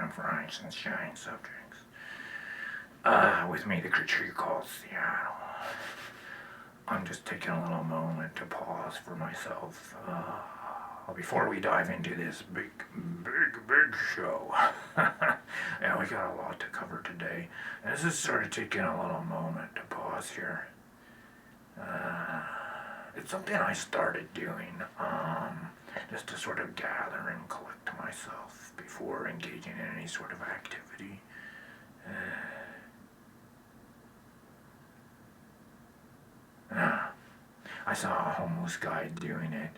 of rice and shine subjects. With me, the creature you call Seattle. I'm just taking a little moment to pause for myself. Before we dive into this big show. Yeah, we got a lot to cover today. And this is sort of taking a little moment to pause here. It's something I started doing, just to sort of gather and collect myself before engaging in any sort of activity. I saw a homeless guy doing it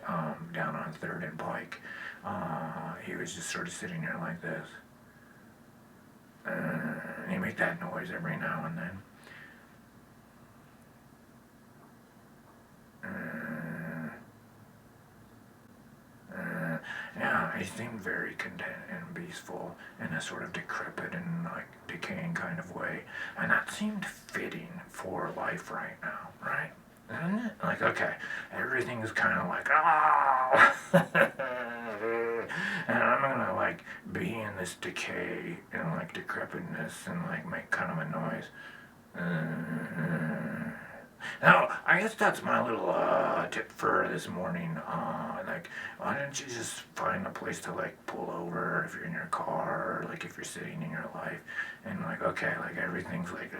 down on 3rd and Pike. He was just sort of sitting there like this. And he make that noise every now and then. Yeah, he seemed very content and peaceful in a sort of decrepit and like decaying kind of way. And that seemed fitting for life right now, right? Isn't it? Like, okay, everything's kind of like, and I'm gonna like be in this decay and like decrepitness and like make kind of a noise. Now, I guess that's my little tip for this morning. Like, why don't you just find a place to like pull over if you're in your car, or like if you're sitting in your life, and like, okay, like everything's like,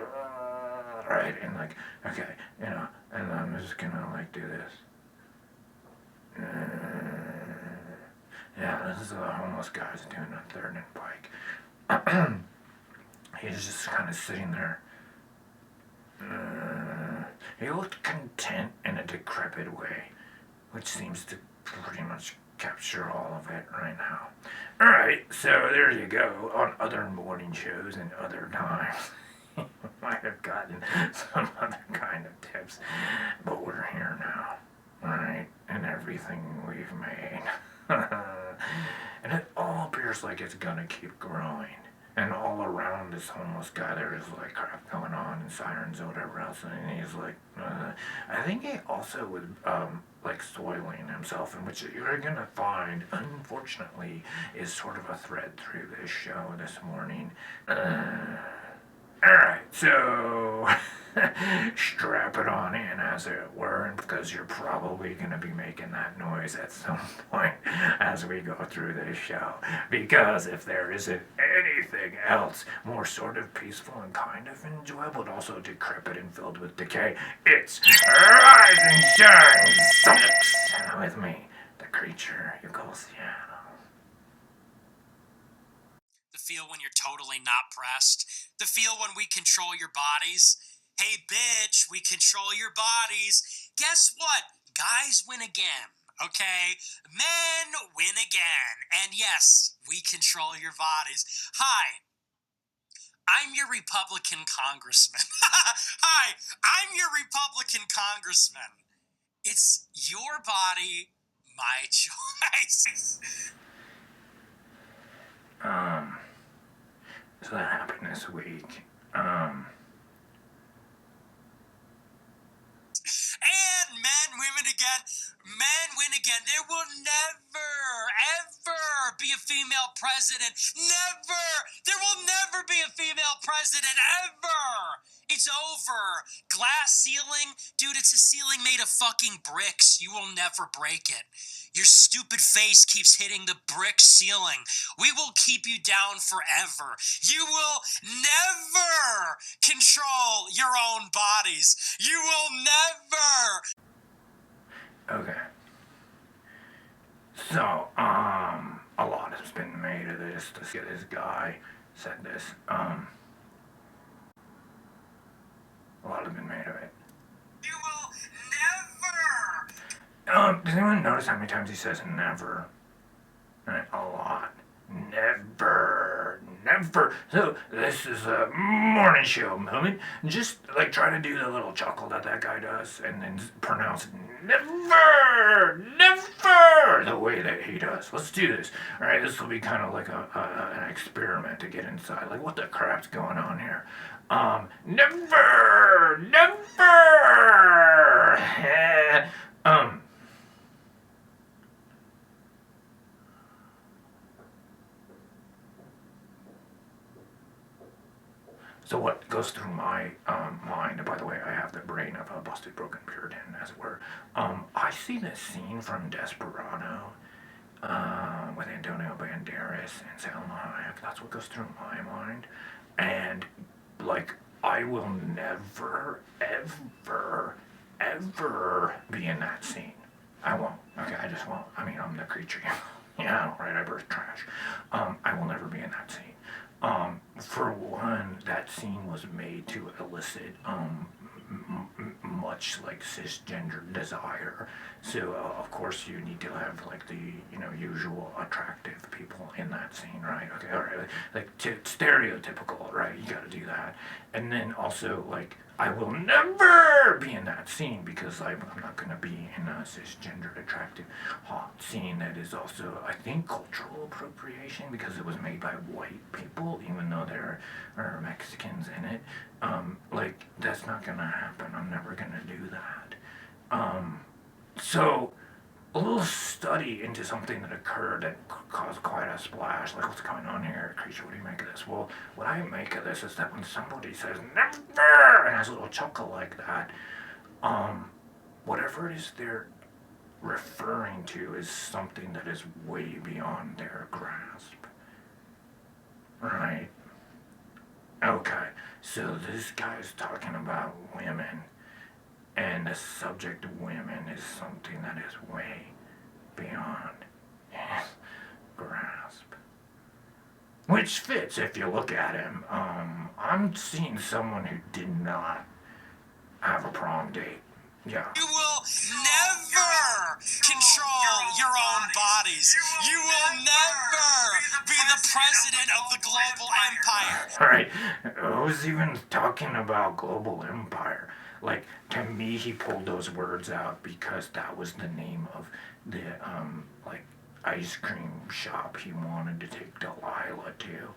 right, and like, okay, and I'm just gonna like do this. Yeah, this is a homeless guy's doing a 3rd and Pike. He's just kind of sitting there. He looked content in a decrepit way, which seems to pretty much capture all of it right now. Alright, so there you go. On other morning shows and other times, you might have gotten some other kind of tips, but we're here now, right? And everything we've made. And it all appears like it's gonna keep growing. And all around this homeless guy, there is like crap going on and sirens or whatever else. And he's like, I think he also was like soiling himself, and which you're gonna find, unfortunately, is sort of a thread through this show this morning. Alright, so strap it on in, as it were, because you're probably going to be making that noise at some point as we go through this show. Because if there isn't anything else more sort of peaceful and kind of enjoyable, but also decrepit and filled with decay, it's Rise and Shine Subjects! With me, the creature you call Seattle. The feel when you're totally not pressed. The feel when we control your bodies. Hey, bitch, we control your bodies. Guess what? Guys win again, okay? Men win again. And yes, we control your bodies. Hi, I'm your Republican congressman. Hi, I'm your Republican congressman. It's your body, my choice. So that happened this week. And men win again. Men win again. There will never, ever be a female president. Never. There will never be a female president, ever. It's over. Glass ceiling? Dude, it's a ceiling made of fucking bricks. You will never break it. Your stupid face keeps hitting the brick ceiling. We will keep you down forever. You will never control your own bodies. You will never. Okay. So, a lot has been made of this. This guy said this. A lot has been made of it. You will never. Does anyone notice how many times he says never? Right, a lot. Never. So, this is a morning show moment. Just, like, try to do the little chuckle that guy does, and then pronounce never the way that he does. Let's do this. Alright, this will be kind of like an experiment to get inside. Like, what the crap's going on here? Never. So what goes through my mind, and by the way, I have the brain of a busted, broken Puritan, as it were. I see this scene from Desperado with Antonio Banderas and Salma Hayek. That's what goes through my mind. And, like, I will never, ever, ever be in that scene. I won't. Okay, I just won't. I mean, I'm the creature. Yeah, right. I birth trash. I will never be in that scene. For one, that scene was made to elicit much like cisgender desire. So of course you need to have like the usual attractive people in that scene, right? Okay, all right, like stereotypical, right? You got to do that, and then also like I will never be in that scene because I'm not going to be in a cisgender attractive hot scene that is also, I think, cultural appropriation because it was made by white people, even though there are Mexicans in it. Like, that's not going to happen. I'm never going to do that. So, a little study into something that occurred that caused quite a splash. Like, what's going on here? Creature, what do you make of this? Well, what I make of this is that when somebody says never and has a little chuckle like that, whatever it is they're referring to is something that is way beyond their grasp. Right? Okay, so this guy's talking about women, and the subject of women is something that is way beyond his grasp. Which fits if you look at him. I'm seeing someone who did not have a prom date. Yeah. You will never control your own bodies. You will never be the president of the global empire. Right? Who's even talking about global empire? Like, to me, he pulled those words out because that was the name of the, like, ice cream shop he wanted to take Delilah to.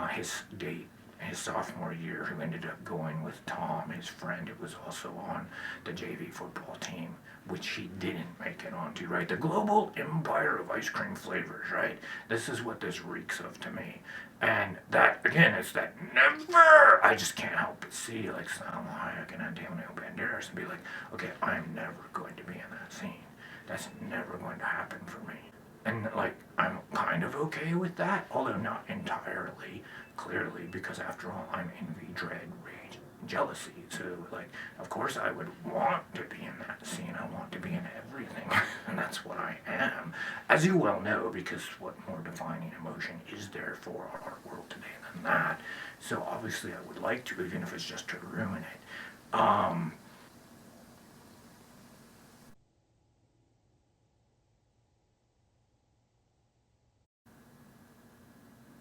His date, his sophomore year, who ended up going with Tom, his friend, who was also on the JV football team, which he didn't make it onto, right? The global empire of ice cream flavors, right? This is what this reeks of to me. And that, again, is that never, I just can't help but see, like, Salma Hayek and Antonio Banderas and be like, okay, I'm never going to be in that scene. That's never going to happen for me. And, like, I'm kind of okay with that, although not entirely, clearly, because after all, I'm envy, dread, rage, jealousy. So, like, of course I would want to be in that scene. I want to be in everything. And that's what I am. As you well know, because what more defining emotion is there for our world today than that? So obviously I would like to, even if it's just to ruin it.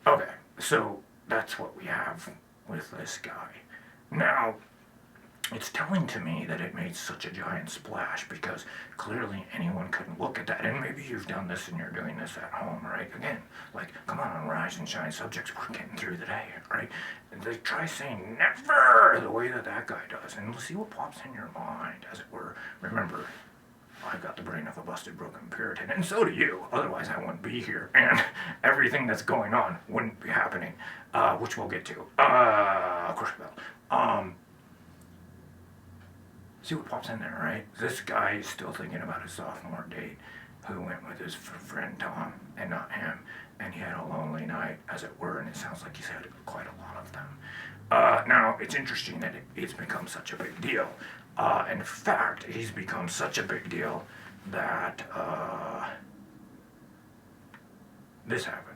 Okay, so that's what we have with this guy. Now, it's telling to me that it made such a giant splash because clearly anyone could look at that. And maybe you've done this and you're doing this at home, right? Again, like, come on, rise and shine subjects, we're getting through the day, right? And they try saying never the way that that guy does, and see what pops in your mind, as it were. Remember, I've got the brain of a busted, broken Puritan, and so do you. Otherwise, I wouldn't be here, and everything that's going on wouldn't be happening, which we'll get to. Of course we will. See what pops in there, right? This guy is still thinking about his sophomore date, who went with his friend Tom, and not him, and he had a lonely night, as it were, and it sounds like he's had quite a lot of them. Now, it's interesting that it's become such a big deal. In fact, he's become such a big deal that this happened.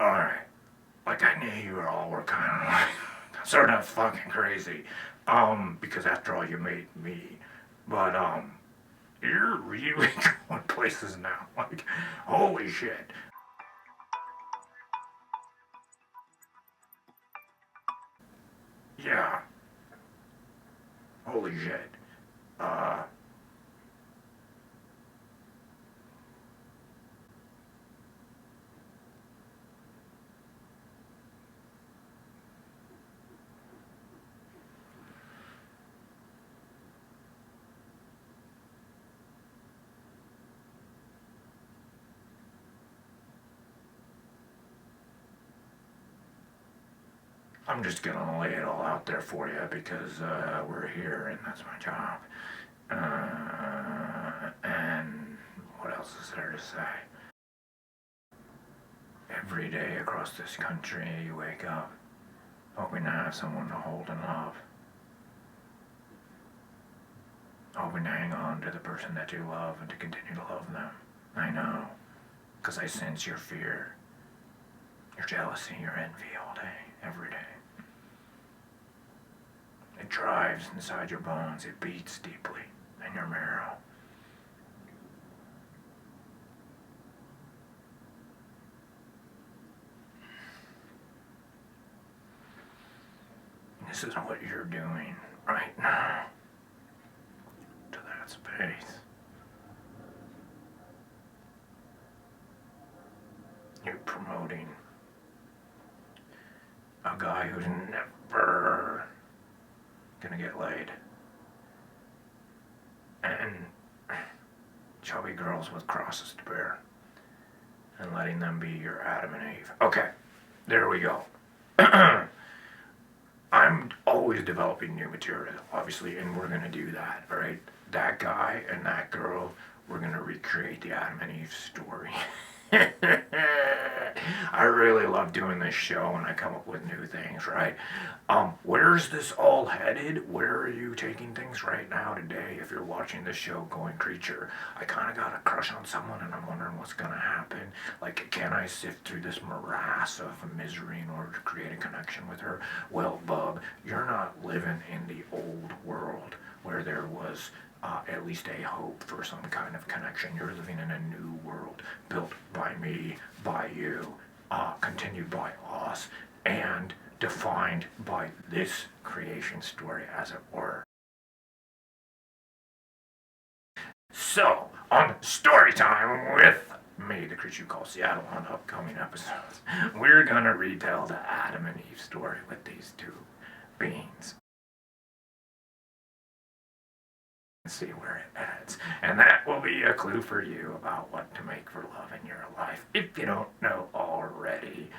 Alright. Like, I knew you all were kind of like, sort of fucking crazy. Because after all, you made me. But, you're really going places now. Like, holy shit. Yeah, holy shit. Uh, I'm just gonna lay it all out there for you because we're here and that's my job. And what else is there to say? Every day across this country, you wake up hoping to have someone to hold and love. Hoping to hang on to the person that you love and to continue to love them. I know, because I sense your fear, your jealousy, your envy all day, every day. It drives inside your bones, it beats deeply in your marrow. This is what you're doing right now to that space. You're promoting a guy who's never gonna get laid. And chubby girls with crosses to bear. And letting them be your Adam and Eve. Okay, there we go. I'm always developing new material, obviously, and we're gonna do that, alright? That guy and that girl, we're gonna recreate the Adam and Eve story. I really love doing this show and I come up with new things, right? Where's this all headed? Where are you taking things right now today if you're watching this show going creature? I kind of got a crush on someone and I'm wondering what's going to happen. Like, can I sift through this morass of misery in order to create a connection with her? Well, bub, you're not living in the old world where there was at least a hope for some kind of connection. You're living in a new world built by me, by you, continued by us, and defined by this creation story, as it were. So, on Story Time with me, the creature you call Seattle, on upcoming episodes, we're gonna retell the Adam and Eve story with these two beings. See where it heads. And that will be a clue for you about what to make for love in your life, if you don't know already.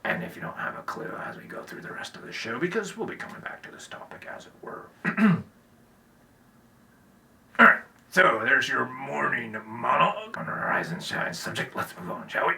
And if you don't have a clue as we go through the rest of the show, because we'll be coming back to this topic, as it were. Alright, so there's your morning monologue on Horizon Shine subject. Let's move on, shall we?